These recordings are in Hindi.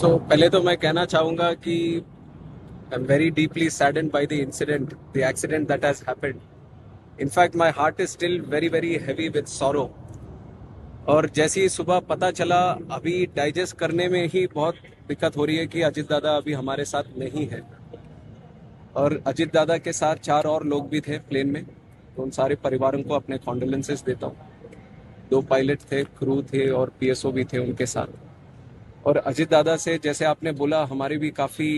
पहले तो मैं कहना चाहूँगा कि I am very deeply saddened by the accident that has happened. In fact, my heart is still very, very heavy with sorrow. और जैसे ही सुबह पता चला, अभी डाइजेस्ट करने में ही बहुत दिक्कत हो रही है कि अजीत दादा अभी हमारे साथ नहीं है. और अजीत दादा के साथ 4 और लोग भी थे प्लेन में. तो उन सारे परिवारों को अपने कॉन्डोलेंसेस देता हूँ. 2 पायलट थे, क्रू थे और पीएसओ भी थे उनके साथ. और अजीत दादा से जैसे आपने बोला, हमारी भी काफ़ी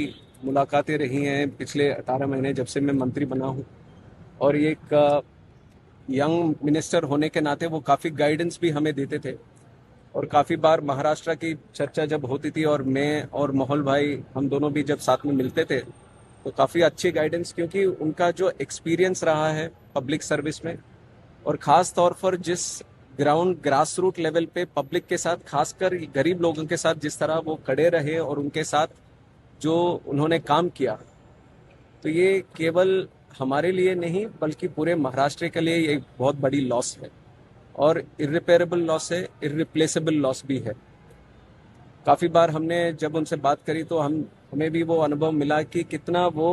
मुलाकातें रही हैं पिछले 18 महीने जब से मैं मंत्री बना हूँ. और ये एक यंग मिनिस्टर होने के नाते वो काफ़ी गाइडेंस भी हमें देते थे. और काफ़ी बार महाराष्ट्र की चर्चा जब होती थी और मैं और मोहल भाई हम दोनों भी जब साथ में मिलते थे, तो काफ़ी अच्छी गाइडेंस, क्योंकि उनका जो एक्सपीरियंस रहा है पब्लिक सर्विस में, और ख़ास तौर पर जिस ग्रास रूट लेवल पे पब्लिक के साथ, खासकर गरीब लोगों के साथ जिस तरह वो खड़े रहे और उनके साथ जो उन्होंने काम किया, तो ये केवल हमारे लिए नहीं बल्कि पूरे महाराष्ट्र के लिए एक बहुत बड़ी लॉस है. और इर्रिपेरेबल लॉस है, इर्रिप्लेसेबल लॉस भी है. काफ़ी बार हमने जब उनसे बात करी तो हमें भी वो अनुभव मिला कि कितना वो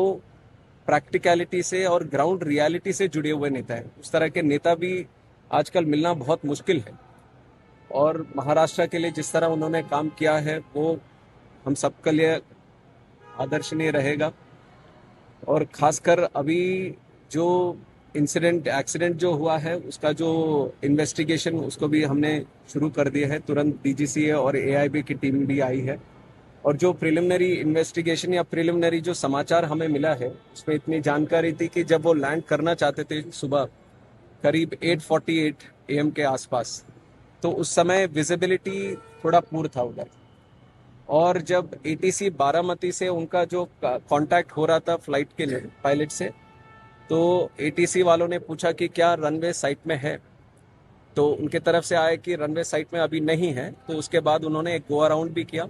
प्रैक्टिकलिटी से और ग्राउंड रियलिटी से जुड़े हुए नेता है. उस तरह के नेता भी आजकल मिलना बहुत मुश्किल है. और महाराष्ट्र के लिए जिस तरह उन्होंने काम किया है वो हम सबके लिए आदर्शनीय रहेगा. और खासकर अभी जो एक्सीडेंट जो हुआ है उसका जो इन्वेस्टिगेशन, उसको भी हमने शुरू कर दिया है. तुरंत डीजीसीए और एआईबी की टीम भी आई है. और जो प्रिलिमिनरी इन्वेस्टिगेशन या प्रिलिमिनरी जो समाचार हमें मिला है, उसमें इतनी जानकारी थी कि जब वो लैंड करना चाहते थे सुबह करीब 8:48 AM के आसपास, तो उस समय विजिबिलिटी थोड़ा पुअर था उधर. और जब एटीसी बारामती से उनका जो कांटेक्ट हो रहा था फ्लाइट के लिए पायलट से, तो एटीसी वालों ने पूछा कि क्या रनवे साइट में है. तो उनके तरफ से आया कि रनवे साइट में अभी नहीं है. तो उसके बाद उन्होंने एक गो अराउंड भी किया.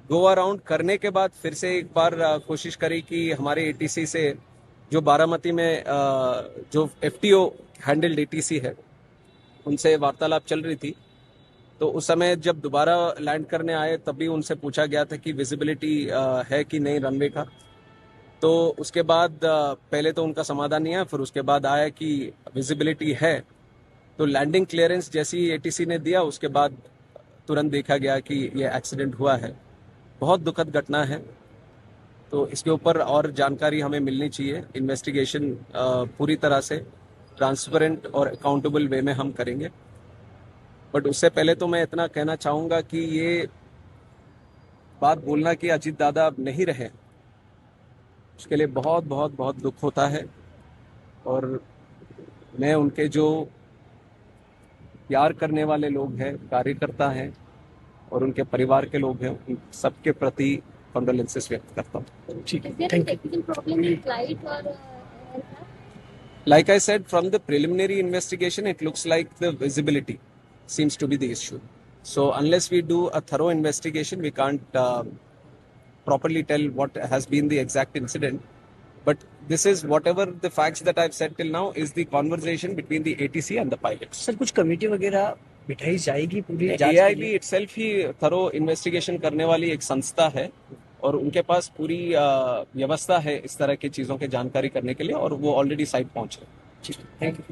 गो अराउंड करने के बाद फिर से एक बार कोशिश करी कि हमारे एटीसी से जो बारामती में जो एफटीओ हैंडल्ड एटीसी है, उनसे वार्तालाप चल रही थी. तो उस समय जब दोबारा लैंड करने आए तब भी उनसे पूछा गया था कि विजिबिलिटी है कि नहीं रनवे का. तो उसके बाद पहले तो उनका समाधान नहीं आया, फिर उसके बाद आया कि विजिबिलिटी है. तो लैंडिंग क्लियरेंस जैसी एटीसी ने दिया, उसके बाद तुरंत देखा गया कि ये एक्सीडेंट हुआ है. बहुत दुखद घटना है. तो इसके ऊपर और जानकारी हमें मिलनी चाहिए. इन्वेस्टिगेशन पूरी तरह से ट्रांसपेरेंट और अकाउंटेबल वे में हम करेंगे. बट उससे पहले तो मैं इतना कहना चाहूँगा कि ये बात बोलना कि अजीत दादा अब नहीं रहे, उसके लिए बहुत बहुत बहुत दुख होता है. और मैं उनके जो प्यार करने वाले लोग हैं, कार्यकर्ता हैं और उनके परिवार के लोग हैं, उन सबके प्रति कंडोलेंसेस व्यक्त करता हूँ. ठीक है, thank you. Like I said, from the preliminary investigation, it looks like the visibility seems to be the issue. So unless we do a thorough investigation, we can't properly tell what has been the exact incident. But this is whatever the facts that I've said till now is the conversation between the ATC and the pilots. Sir, कुछ कमेटी वगैरह बिठाई जाएगी पूरी जांच के AIB लिए? itself ही thorough investigation करने वाली एक संस्था है और उनके पास पूरी व्यवस्था है इस तरह की चीज़ों की जानकारी करने के लिए, और वो ऑलरेडी साइट पहुंचे. ठीक है, थैंक यू.